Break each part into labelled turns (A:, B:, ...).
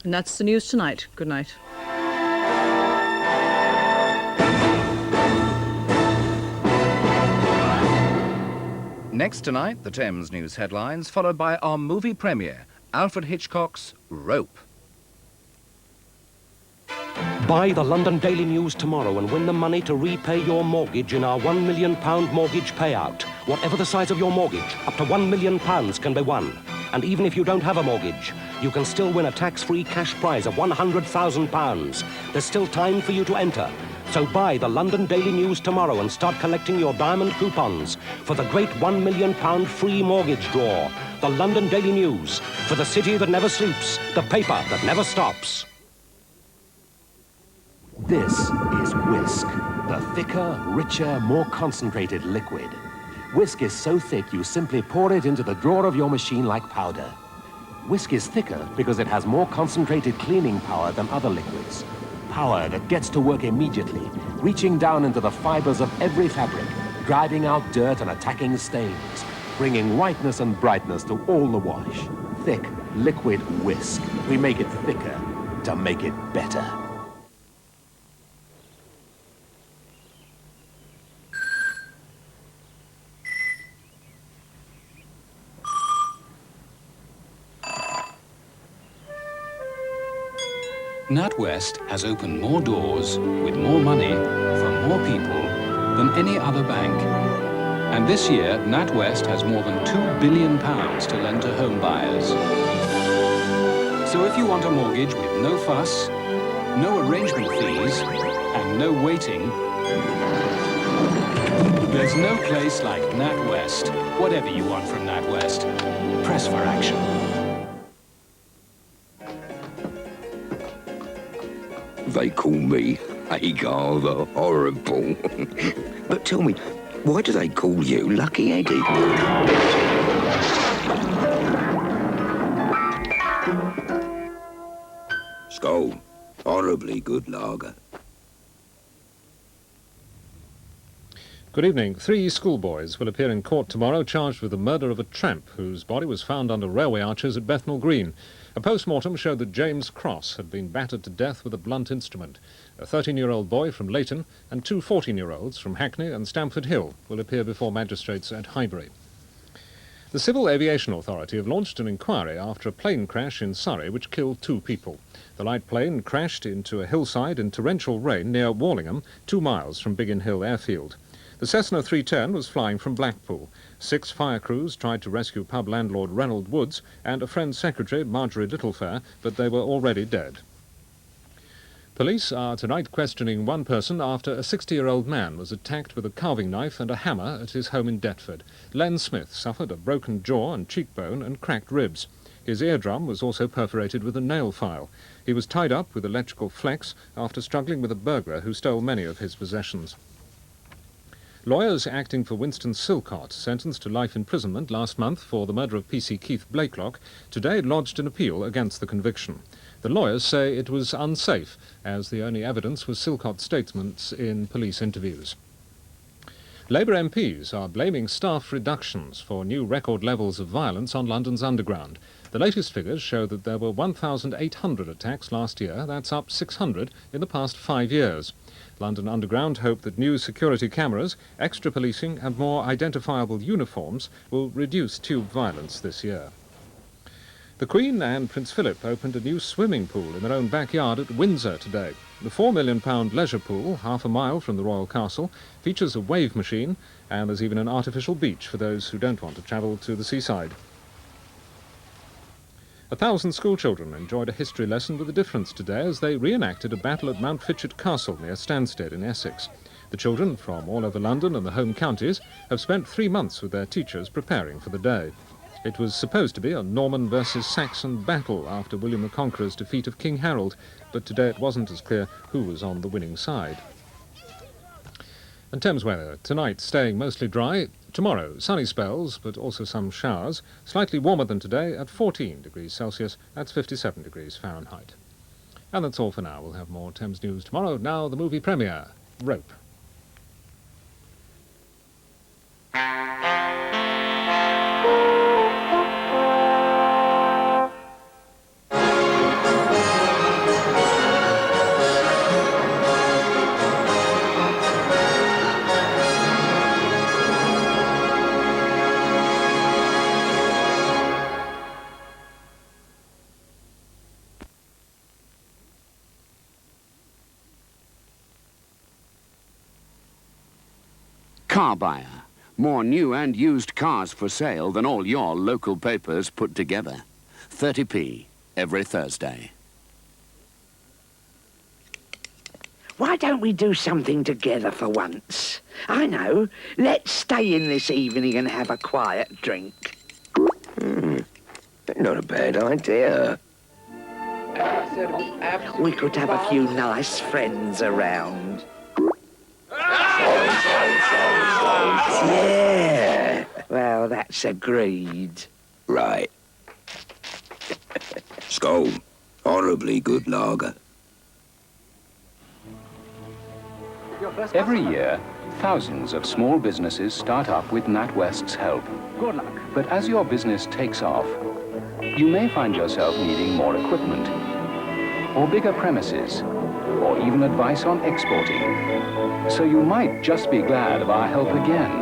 A: And that's the news tonight. Good night.
B: Next tonight, the Thames news headlines, followed by our movie premiere, Alfred Hitchcock's Rope.
C: Buy the London Daily News tomorrow and win the money to repay your mortgage in our £1 million mortgage payout. Whatever the size of your mortgage, up to £1 million can be won. And even if you don't have a mortgage, you can still win a tax-free cash prize of £100,000. There's still time for you to enter. So buy the London Daily News tomorrow and start collecting your diamond coupons for the great £1 million free mortgage draw. The London Daily News, for the city that never sleeps, the paper that never stops.
D: This is whisk, the thicker, richer, more concentrated liquid. Whisk is so thick you simply pour it into the drawer of your machine like powder. Whisk is thicker because it has more concentrated cleaning power than other liquids. Power that gets to work immediately, reaching down into the fibers of every fabric, driving out dirt and attacking stains, bringing whiteness and brightness to all the wash. Thick, liquid whisk. We make it thicker to make it better.
E: NatWest has opened more doors with more money for more people than any other bank. And this year, NatWest has more than £2 billion to lend to home buyers. So if you want a mortgage with no fuss, no arrangement fees, and no waiting, there's no place like NatWest. Whatever you want from NatWest, press for action.
F: They call me Agar the Horrible. But tell me, why do they call you Lucky Eddie? Skull, horribly good lager.
G: Good evening. 3 schoolboys will appear in court tomorrow charged with the murder of a tramp whose body was found under railway arches at Bethnal Green. A post-mortem showed that James Cross had been battered to death with a blunt instrument. A 13-year-old boy from Leighton and 2 14-year-olds from Hackney and Stamford Hill will appear before magistrates at Highbury. The Civil Aviation Authority have launched an inquiry after a plane crash in Surrey which killed 2 people. The light plane crashed into a hillside in torrential rain near Wallingham, 2 miles from Biggin Hill Airfield. The Cessna 310 was flying from Blackpool. 6 fire crews tried to rescue pub landlord Reynold Woods and a Friends secretary, Marjorie Littlefair, but they were already dead. Police are tonight questioning one person after a 60-year-old man was attacked with a carving knife and a hammer at his home in Deptford. Len Smith suffered a broken jaw and cheekbone and cracked ribs. His eardrum was also perforated with a nail file. He was tied up with electrical flex after struggling with a burglar who stole many of his possessions. Lawyers acting for Winston Silcott, sentenced to life imprisonment last month for the murder of PC Keith Blakelock, today lodged an appeal against the conviction. The lawyers say it was unsafe, as the only evidence was Silcott's statements in police interviews. Labour MPs are blaming staff reductions for new record levels of violence on London's underground. The latest figures show that there were 1,800 attacks last year. That's up 600 in the past 5 years. London Underground hope that new security cameras, extra policing and more identifiable uniforms will reduce tube violence this year. The Queen and Prince Philip opened a new swimming pool in their own backyard at Windsor today. The £4 million leisure pool, half a mile from the royal castle, features a wave machine, and there's even an artificial beach for those who don't want to travel to the seaside. 1,000 schoolchildren enjoyed a history lesson with a difference today as they reenacted a battle at Mount Fitchett Castle near Stansted in Essex. The children from all over London and the home counties have spent 3 months with their teachers preparing for the day. It was supposed to be a Norman versus Saxon battle after William the Conqueror's defeat of King Harold, but today it wasn't as clear who was on the winning side. And Thames weather. Tonight staying mostly dry. Tomorrow sunny spells, but also some showers. Slightly warmer than today at 14 degrees Celsius. That's 57 degrees Fahrenheit. And that's all for now. We'll have more Thames news tomorrow. Now the movie premiere, Rope.
H: Car Buyer. More new and used cars for sale than all your local papers put together. 30p every Thursday.
I: Why don't we do something together for once? I know. Let's stay in this evening and have a quiet drink.
F: Not a bad idea.
I: We could have a few nice friends around. Yeah. Well, that's agreed.
F: Right. Skull. Horribly good lager.
E: Every year, thousands of small businesses start up with NatWest's help.
I: Good luck.
E: But as your business takes off, you may find yourself needing more equipment, or bigger premises, or even advice on exporting. So you might just be glad of our help again.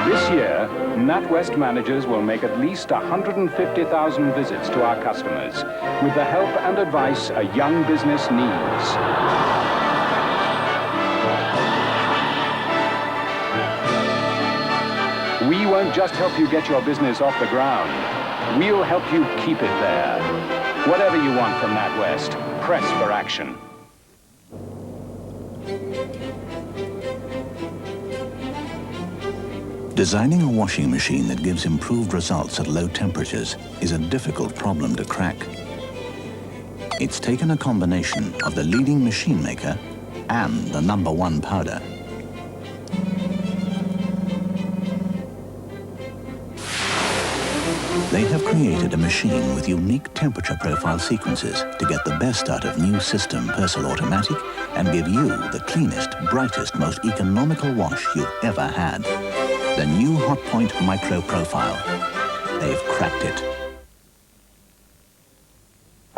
E: This year, NatWest managers will make at least 150,000 visits to our customers with the help and advice a young business needs. We won't just help you get your business off the ground. We'll help you keep it there. Whatever you want from NatWest, press for action.
J: Designing a washing machine that gives improved results at low temperatures is a difficult problem to crack. It's taken a combination of the leading machine maker and the #1 powder. They have created a machine with unique temperature profile sequences to get the best out of new system Persil Automatic and give you the cleanest, brightest, most economical wash you've ever had. The new Hotpoint Micro Profile. They've cracked it.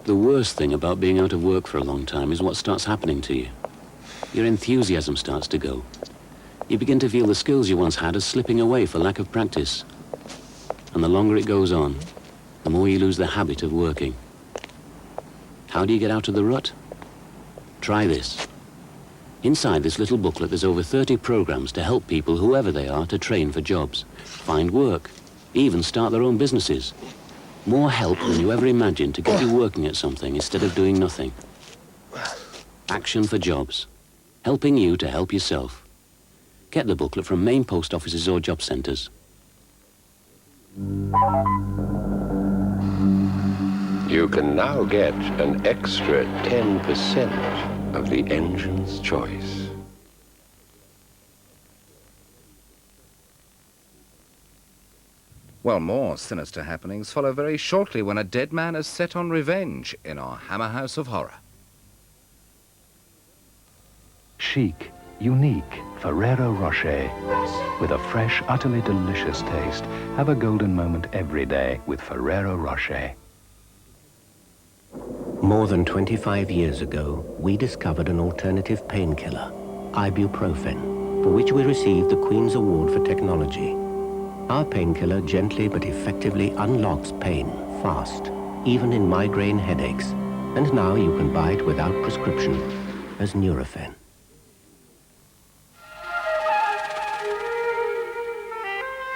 K: The worst thing about being out of work for a long time is what starts happening to you. Your enthusiasm starts to go. You begin to feel the skills you once had are slipping away for lack of practice. And the longer it goes on, the more you lose the habit of working. How do you get out of the rut? Try this. Inside this little booklet, there's over 30 programs to help people, whoever they are, to train for jobs, find work, even start their own businesses. More help than you ever imagined to get you working at something instead of doing nothing. Action for Jobs, helping you to help yourself. Get the booklet from main post offices or job centres.
L: You can now get an extra 10% of the engine's choice.
B: Well, more sinister happenings follow very shortly when a dead man is set on revenge in our Hammer House of Horror.
M: Chic, unique Ferrero Rocher. With a fresh, utterly delicious taste. Have a golden moment every day with Ferrero Rocher.
N: More than 25 years ago, we discovered an alternative painkiller, ibuprofen, for which we received the Queen's Award for Technology. Our painkiller gently but effectively unlocks pain fast, even in migraine headaches. And now you can buy it without prescription as Nurofen.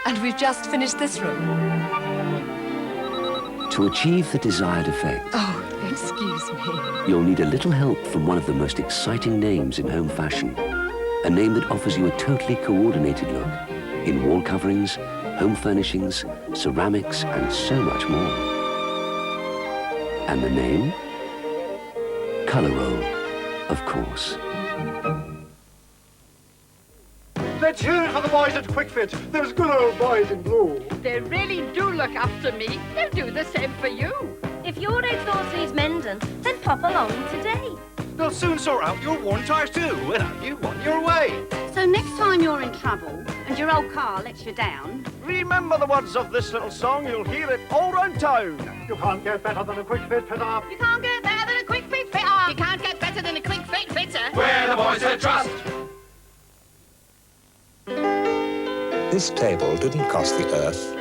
O: And we've just finished this room.
P: To achieve the desired effect,
O: Oh, excuse me.
P: you'll need a little help from one of the most exciting names in home fashion. A name that offers you a totally coordinated look in wall coverings, home furnishings, ceramics, and so much more. And the name? Colour Roll, of course.
Q: Let's hear it for the boys at QuickFit. Those good old boys in blue.
R: They really do look after me. They'll do the same for you.
S: If your exhaust needs mending, then pop along today.
Q: They'll soon sort out your worn tyres too, and have you on your way.
T: So next time you're in trouble and your old car lets you down,
Q: remember the words of this little song. You'll hear it all round town. You can't get better than a QuickFit fitter.
R: You can't get better than a quick fit fitter. You can't get better than a quick fit fitter.
Q: We're the boys that trust.
U: This table didn't cost the earth,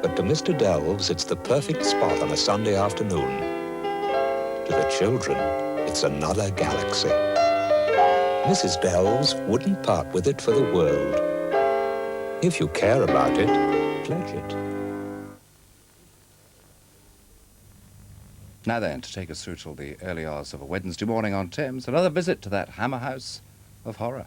U: but to Mr. Delves, it's the perfect spot on a Sunday afternoon. To the children, it's another galaxy. Mrs. Bells wouldn't part with it for the world. If you care about it, pledge it.
B: Now then, to take us through till the early hours of a Wednesday morning on Thames, another visit to that hammer house of horror.